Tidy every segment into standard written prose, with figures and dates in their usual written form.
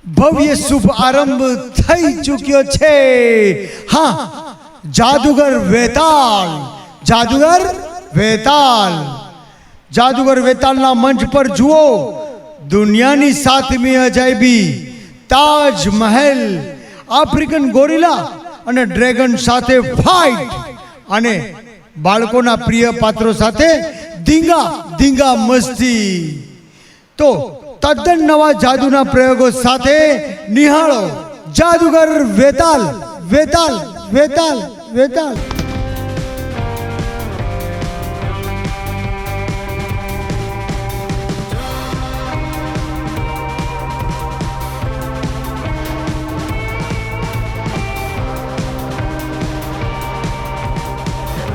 ભવ્ય શુભ આરંભ થઈ ચૂક્યો છે. હા, જાદુગર વેતાલ, જાદુગર વેતાલ, જાદુગર વેતાલના મંચ પર જુઓ દુનિયાની સાતમી અજાયબી તાજ મહેલ, આફ્રિકન ગોરિલા અને ડ્રેગન સાથે ફાઇટ અને બાળકોના પ્રિય પાત્રો સાથે ધીંગા ધીંગા મસ્તી. તો તદ્દન નવા જાદુના પ્રયોગો સાથે નિહાળો જાદુગર વેતાલ, વેતાલ, વેતાલ, વેતાલ.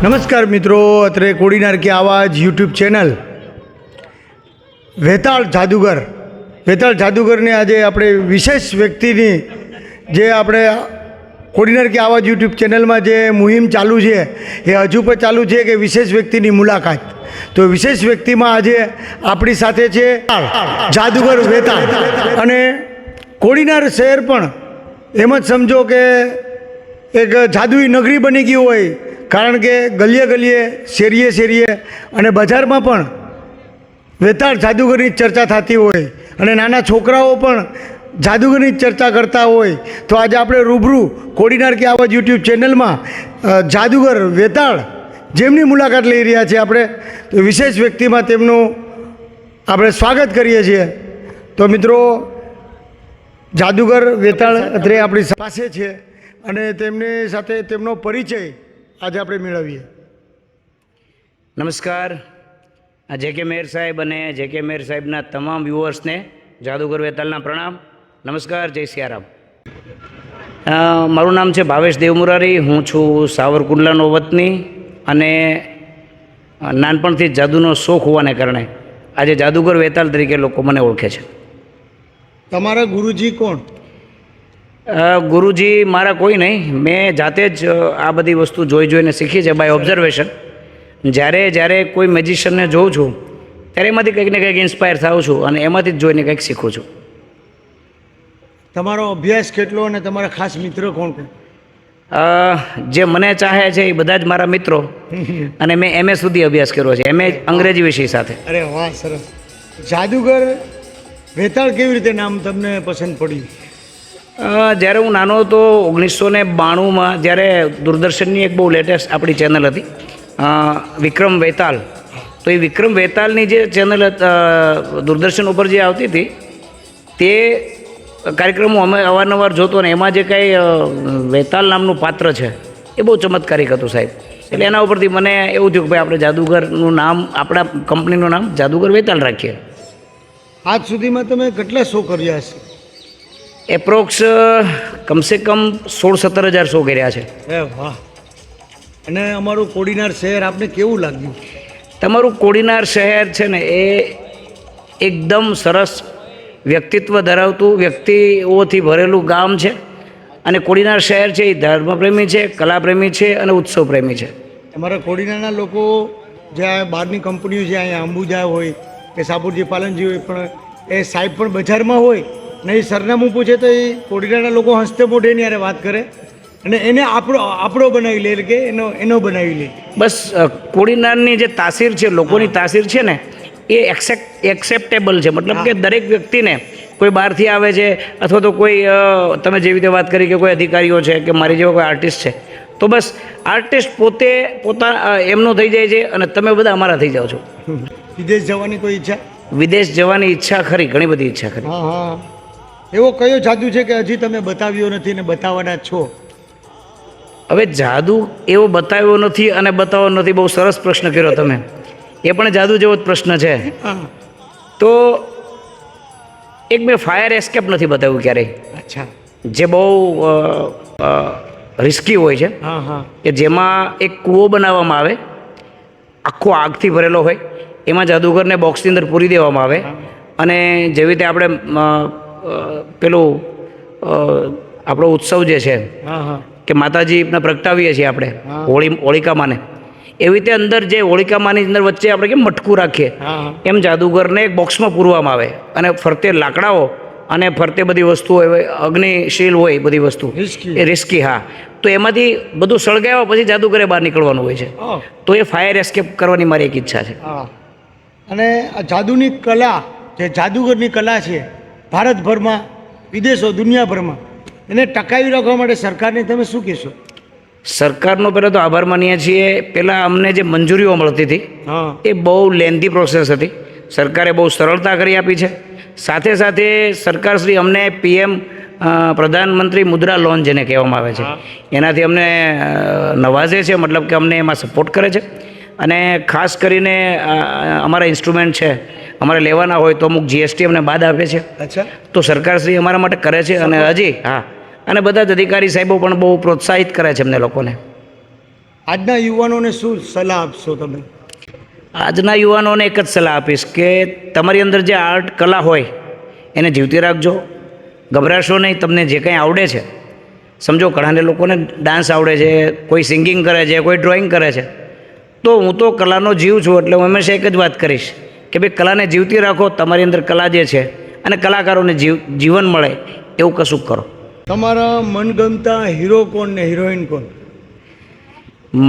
નમસ્કાર મિત્રો, અત્રે કોડીનાર કે આવાજ યુટ્યુબ ચેનલ વેતાળ જાદુગર, વેતાળ જાદુગરને આજે આપણે વિશેષ વ્યક્તિની જે આપણે કોડીનાર કે આવાજ યુટ્યુબ ચેનલમાં જે મુહિમ ચાલુ છે એ હજુ પણ ચાલુ છે કે વિશેષ વ્યક્તિની મુલાકાત. તો વિશેષ વ્યક્તિમાં આજે આપણી સાથે છે જાદુગર વેતાળ. અને કોડીનાર શહેર પણ એમ જ સમજો કે એક જાદુઈ નગરી બની ગઈ હોય, કારણ કે ગલીએ ગલીએ, શેરીએ શેરીએ અને બજારમાં પણ વેતાળ જાદુગરની ચર્ચા થતી હોય અને નાના છોકરાઓ પણ જાદુગરની ચર્ચા કરતા હોય. તો આજે આપણે રૂબરૂ કોડીનાર કે આવાજ યુટ્યુબ ચેનલમાં જાદુગર વેતાળ જેમની મુલાકાત લઈ રહ્યા છીએ આપણે, તો વિશેષ વ્યક્તિમાં તેમનું આપણે સ્વાગત કરીએ છીએ. તો મિત્રો, જાદુગર વેતાળ અત્રે આપણી પાસે છે અને તેમની સાથે તેમનો પરિચય આજે આપણે મેળવીએ. નમસ્કાર. જે કે મેર સાહેબ અને જે કે મેર સાહેબના તમામ વ્યુઅર્સને જાદુગર વેતાલના પ્રણામ. નમસ્કાર, જય સિયારામ. મારું નામ છે ભાવેશ દેવમુરારી. હું છું સાવરકુંડલાનો વતની અને નાનપણથી જ જાદુનો શોખ હોવાને કારણે આજે જાદુગર વેતાલ તરીકે લોકો મને ઓળખે છે. તમારા ગુરુજી કોણ? ગુરુજી મારા કોઈ નહીં, મેં જાતે જ આ બધી વસ્તુ જોઈને શીખી છે બાય ઓબ્ઝર્વેશન. જ્યારે કોઈ મેજિશિયનને જોઉં છું ત્યારે એમાંથી કંઈક ને કંઈક ઇન્સ્પાયર થાઉં છું અને એમાંથી જ જોઈને કંઈક શીખું છું. તમારો અભ્યાસ કેટલો અને તમારા ખાસ મિત્ર કોણ કોણ? જે મને ચાહે છે એ બધા જ મારા મિત્રો અને મેં MA સુધી અભ્યાસ કર્યો છે, MA અંગ્રેજી વિષય સાથે. અરે વાહ, સરસ. જાદુગર વેતાળ કેવી રીતે નામ તમને પસંદ પડ્યું? જ્યારે હું નાનો હતો 1992માં, જ્યારે દૂરદર્શનની એક બહુ લેટેસ્ટ આપણી ચેનલ હતી વિક્રમ વેતાલ, તો એ વિક્રમ વેતાલની જે ચેનલ દૂરદર્શન ઉપર જે આવતી હતી તે કાર્યક્રમો અમે અવારનવાર જોતો ને એમાં જે કાંઈ વેતાલ નામનું પાત્ર છે એ બહુ ચમત્કારિક હતું સાહેબ. એટલે એના ઉપરથી મને એવું થયું કે ભાઈ આપણે જાદુગરનું નામ, આપણા કંપનીનું નામ જાદુગર વેતાલ રાખીએ. આજ સુધીમાં તમે કેટલા શો કર્યા હશે? એપ્રોક્સ કમસે કમ 16-17 હજાર શો કર્યા છે. વાહ. અને અમારું કોડીનાર શહેર આપને કેવું લાગ્યું? તમારું કોડીનાર શહેર છે ને એ એકદમ સરસ વ્યક્તિત્વ ધરાવતું, વ્યક્તિઓથી ભરેલું ગામ છે. અને કોડીનાર શહેર છે એ ધર્મપ્રેમી છે, કલાપ્રેમી છે અને ઉત્સવ પ્રેમી છે. અમારા કોડીનારના લોકો જ્યાં બહારની કંપનીઓ છે, અહીંયા અંબુજા હોય કે સાપુરજી પાલનજી હોય, પણ એ સાહેબ પણ બજારમાં હોય ને એ સરનામું પૂછે તો એ કોડીનારના લોકો હસતે મોઢે એની યારે વાત કરે અને એને આપણો બનાવી લે, કે એનો બનાવી લે. બસ કોડીનારની જે તાસીર છે, લોકોની તાસીર છે ને એ એક્સેપ્ટેબલ છે. મતલબ કે દરેક વ્યક્તિને, કોઈ બહારથી આવે છે અથવા તો કોઈ તમે જેવી રીતે વાત કરી કે કોઈ અધિકારીઓ છે કે મારી જેવા કોઈ આર્ટિસ્ટ છે, તો બસ આર્ટિસ્ટ પોતે એમનો થઈ જાય છે અને તમે બધા અમારા થઈ જાઓ છો. વિદેશ જવાની કોઈ ઈચ્છા? વિદેશ જવાની ઈચ્છા ખરી, ઘણી બધી ઈચ્છા ખરી. હા. એવો કયો જાદુ છે કે હજી તમે બતાવ્યો નથી ને બતાવવાના છો? હવે જાદુ એવો બતાવ્યો નથી અને બતાવવાનો નથી, બહુ સરસ પ્રશ્ન કર્યો તમે. એ પણ જાદુ જેવો જ પ્રશ્ન છે. તો એક મેં ફાયર એસ્કેપ નથી બતાવ્યું ક્યારેય. અચ્છા. જે બહુ રિસ્કી હોય છે, કે જેમાં એક કૂવો બનાવવામાં આવે, આખો આગથી ભરેલો હોય, એમાં જાદુગરને બોક્સની અંદર પૂરી દેવામાં આવે અને જેવી રીતે આપણે પેલું આપણો ઉત્સવ જે છે કે માતાજીને પ્રગટાવીએ છીએ આપણે હોળિકામાને, એવી રીતે અંદર જે હોળિકામાની અંદર વચ્ચે આપણે કેમ મટકું રાખીએ એમ જાદુગરને એક બોક્સમાં પૂરવામાં આવે અને ફરતે લાકડાઓ અને ફરતે બધી વસ્તુ હોય, અગ્નિશીલ હોય બધી વસ્તુ, Risky. એ રિસ્કી, હા. તો એમાંથી બધું સળગાવ્યા પછી જાદુગરે બહાર નીકળવાનું હોય છે. તો એ ફાયર એસ્કેપ કરવાની મારી એક ઈચ્છા છે. હા. અને આ જાદુની કલા, જે જાદુગરની કલા છે ભારતભરમાં, વિદેશો, દુનિયાભરમાં, એને ટકાવી રાખવા માટે સરકારને તમે શું કહેશો? સરકારનો પહેલાં તો આભાર માનીએ છીએ. પહેલાં અમને જે મંજૂરીઓ મળતી હતી હા. એ બહુ લેન્ધી પ્રોસેસ હતી. સરકારે બહુ સરળતા કરી આપી છે. સાથે સાથે સરકારશ્રી અમને PM પ્રધાનમંત્રી મુદ્રા લોન જેને કહેવામાં આવે છે, એનાથી અમને નવાઝે છે, મતલબ કે અમને એમાં સપોર્ટ કરે છે. અને ખાસ કરીને અમારા ઇન્સ્ટ્રુમેન્ટ છે, અમારે લેવાના હોય તો અમુક GST અમને બાદ આપે છે. અચ્છા. તો સરકારશ્રી અમારા માટે કરે છે. અને હજી, હા, અને બધા જ અધિકારી સાહેબો પણ બહુ પ્રોત્સાહિત કરે છે અમને લોકોને. આજના યુવાનોને શું સલાહ આપશો તમે? આજના યુવાનોને એક જ સલાહ આપીશ કે તમારી અંદર જે આર્ટ કલા હોય એને જીવતી રાખજો, ગભરાશો નહીં. તમને જે કંઈ આવડે છે, સમજો ઘણાને લોકોને ડાન્સ આવડે છે, કોઈ સિંગિંગ કરે છે, કોઈ ડ્રોઈંગ કરે છે, તો હું તો કલાનો જીવ છું, એટલે હું હંમેશા એક જ વાત કરીશ કે ભાઈ કલાને જીવતી રાખો. તમારી અંદર કલા જે છે અને કલાકારોને જીવન મળે એવું કશું કરો. તમારા મનગમતા હીરો કોણ ને હિરોઈન કોણ?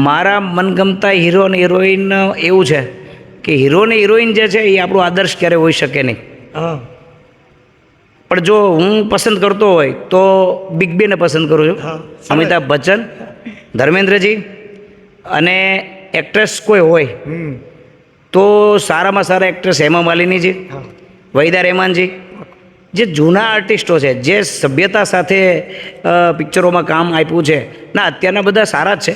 મારા મનગમતા હીરો અને હિરોઈન એવું છે કે હીરો ને હિરોઈન જે છે એ આપણો આદર્શ ક્યારે હોઈ શકે નહીં. હા. પણ જો હું પસંદ કરતો હોય તો બિગ બેને પસંદ કરું છું. હા. અમિતાભ બચ્ચન, ધર્મેન્દ્રજી, અને એક્ટ્રેસ કોઈ હોય તો સારામાં સારા એક્ટ્રેસ હેમા માલિનીજી, હા. વહીદા રહેમાનજી, જે જૂના આર્ટિસ્ટો છે, જે સભ્યતા સાથે પિક્ચરોમાં કામ આપ્યું છે. ના, અત્યારના બધા સારા જ છે,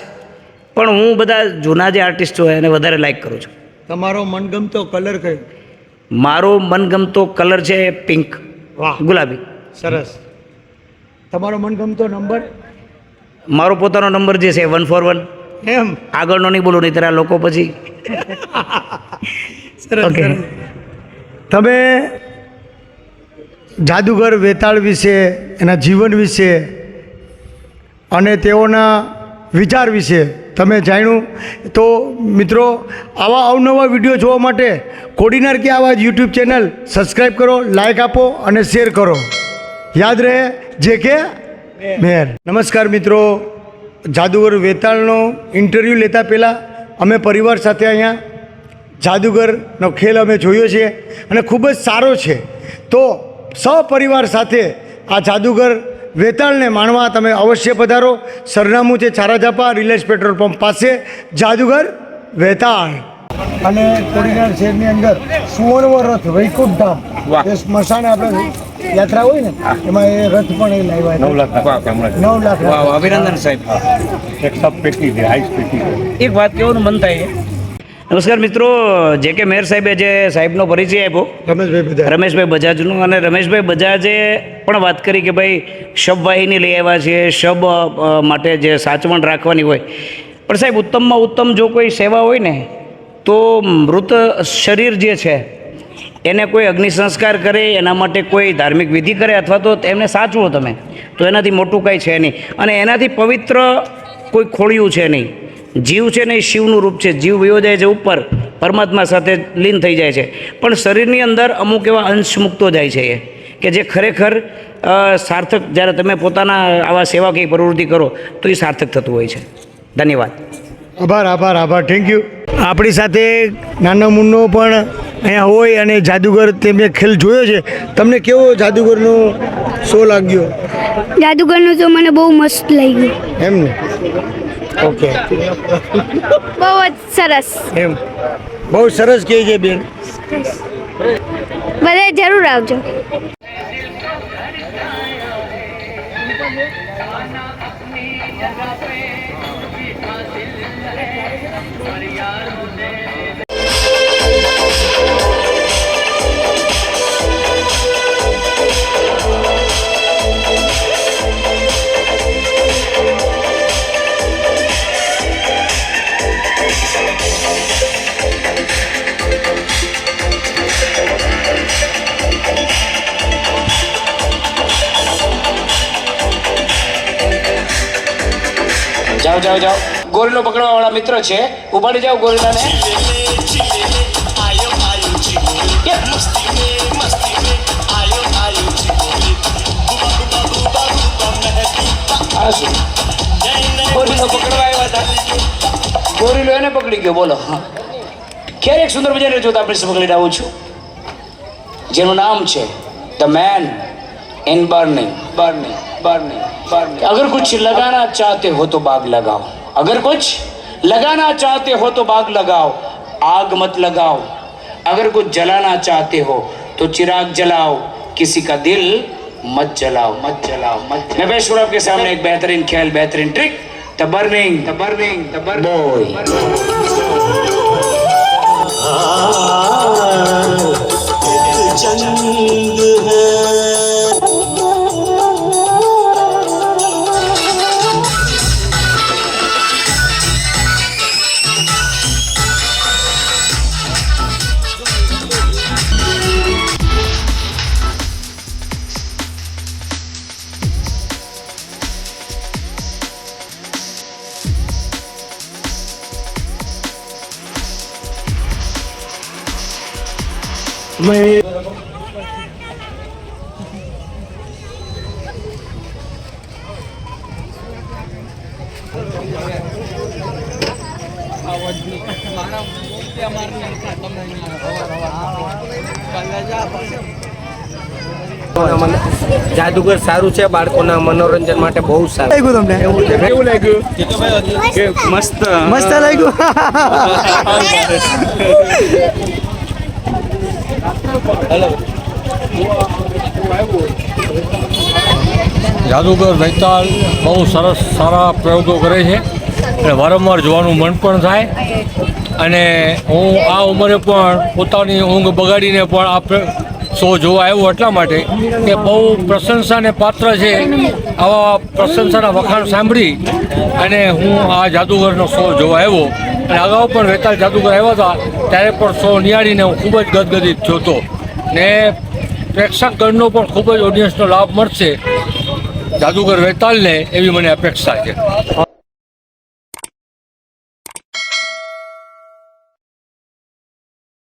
પણ હું બધા જૂના જે આર્ટિસ્ટો હોય એને વધારે લાઈક કરું છું. તમારો મનગમતો કલર કયો? મારો મનગમતો કલર છે પિંક, વાહ, ગુલાબી. સરસ. તમારો મનગમતો નંબર? મારો પોતાનો નંબર જે છે 141. એમ? આગળનો નહીં બોલું, નહીં ત્યારે લોકો પછી. સરસ. Okay. સરસ. તમે જાદુગર વેતાળ વિશે, એના જીવન વિશે અને તેઓના વિચાર વિશે તમે જાણ્યું. તો મિત્રો, આવા અવનવા વિડીયો જોવા માટે કોડીનાર કે આવાજ YouTube ચેનલ સબસ્ક્રાઈબ કરો, લાઈક આપો અને શેર કરો. યાદ રહે JK મેર. નમસ્કાર મિત્રો, જાદુગર વેતાળનો ઇન્ટરવ્યૂ લેતા પહેલાં અમે પરિવાર સાથે અહીંયા જાદુગરનો ખેલ અમે જોયો છે અને ખૂબ જ સારો છે. તો સપરિવાર સાથે આ જાદુગર વેતાળને માણવા તમે અવશ્ય પધારો. સરનામું છે ચારાજાપા રિલાયન્સ પેટ્રોલ પંપ પાસે, જાદુગર વેતાળ. અને કોડીનાર શહેરની અંદર સુવર્ણ રથ વૈકુંઠ ધામ, એ સ્મશાને આપણે યાત્રા હોય ને, એમાં એ રથ પણ એ લાવ્યા 9 લાખ હમણાં 9 લાખ. વાહ, અભિનંદન સાહેબ. એક સબ પેટી છે, હાઈસ પેટી છે. એક વાત કહેવાનું મન થાય છે. નમસ્કાર મિત્રો, JK મેર સાહેબે જે સાહેબનો પરિચય આપ્યો, રમેશભાઈ બધા રમેશભાઈ બજાજનો, અને રમેશભાઈ બજાજે પણ વાત કરી કે ભાઈ શબવાહિની લઈ આવ્યા છે, શબ માટે જે સાચવણ રાખવાની હોય. પણ સાહેબ, ઉત્તમમાં ઉત્તમ જો કોઈ સેવા હોય ને તો મૃત શરીર જે છે એને કોઈ અગ્નિ સંસ્કાર કરે, એના માટે કોઈ ધાર્મિક વિધિ કરે, અથવા તો એમને સાચવો તમે, તો એનાથી મોટું કાંઈ છે નહીં. અને એનાથી પવિત્ર કોઈ ખોળિયું છે નહીં. જીવ છે ને એ શિવનું રૂપ છે. જીવ વયો જાય છે ઉપર, પરમાત્મા સાથે લીન થઈ જાય છે, પણ શરીરની અંદર અમુક એવા અંશ મૂકતો જાય છે એ, કે જે ખરેખર સાર્થક, જ્યારે તમે પોતાના આવા સેવાકીય પ્રવૃત્તિ કરો તો એ સાર્થક થતું હોય છે. ધન્યવાદ. આભાર, આભાર, આભાર. Thank you. આપણી સાથે નાનો મુન્નો પણ અહીંયા હોય અને જાદુગર તેમને ખેલ જોયો છે. તમને કેવો જાદુગરનો શો લાગ્યો? જાદુગરનું તો મને બહુ મસ્ત લાગ્યું. એમ ને? ઓકે. બહુ જ સરસ. એમ બહુ સરસ કહે છે બેન. બધા જરૂર આવજો. જાઓ જાઓ જાઓ, ગોરીલો પકડવા વાળા મિત્ર છે, ઉપાડી જાઓ ગોરીલાને. કોને પકડી ગયો બોલો? હા, ક્યારે એક સુંદર મજાની રજૂઆત આપણી સમક્ષ લઈને આવું છું, જેનું નામ છે the man in burning burning burning burning. अगर कुछ लगाना चाहते हो तो बाग लगाओ, अगर कुछ लगाना चाहते हो तो बाग लगाओ, आग मत लगाओ। अगर कुछ जलाना चाहते हो तो चिराग जलाओ, किसी का दिल मत जलाओ, मत जलाओ, मत। मैं पेश करूं आपके सामने एक बेहतरीन खेल, बेहतरीन trick, the burning the burning the boy. જાદુગર સારું છે, બાળકોના મનોરંજન માટે બહુ સારું લાગ્યું તમને? કેવું લાગ્યું? મસ્ત મસ્ત લાગ્યું. જાદુગર વૈતાલ બહુ સરસ સારા પ્રયોગો કરે છે અને વારંવાર જોવાનું મન પણ થાય. અને હું આ ઉંમરે પણ પોતાની ઊંઘ બગાડીને પણ આ શો જોવા આવ્યો એટલા માટે કે બહુ પ્રશંસાને પાત્ર છે. આવા પ્રશંસાના વખાણ સાંભળી અને હું આ જાદુગરનો શો જોવા આવ્યો. અને અગાઉ પણ વૈતાલ જાદુગર આવ્યા હતા ત્યારે પણ શો નિહાળીને હું ખૂબ જ ગદગદિત થયો હતો. ને પ્રેક્ષકગણનો પણ ખૂબ જ ઓડિયન્સનો લાભ મળશે જાદુગર વૈતાલને એવી મને અપેક્ષા છે.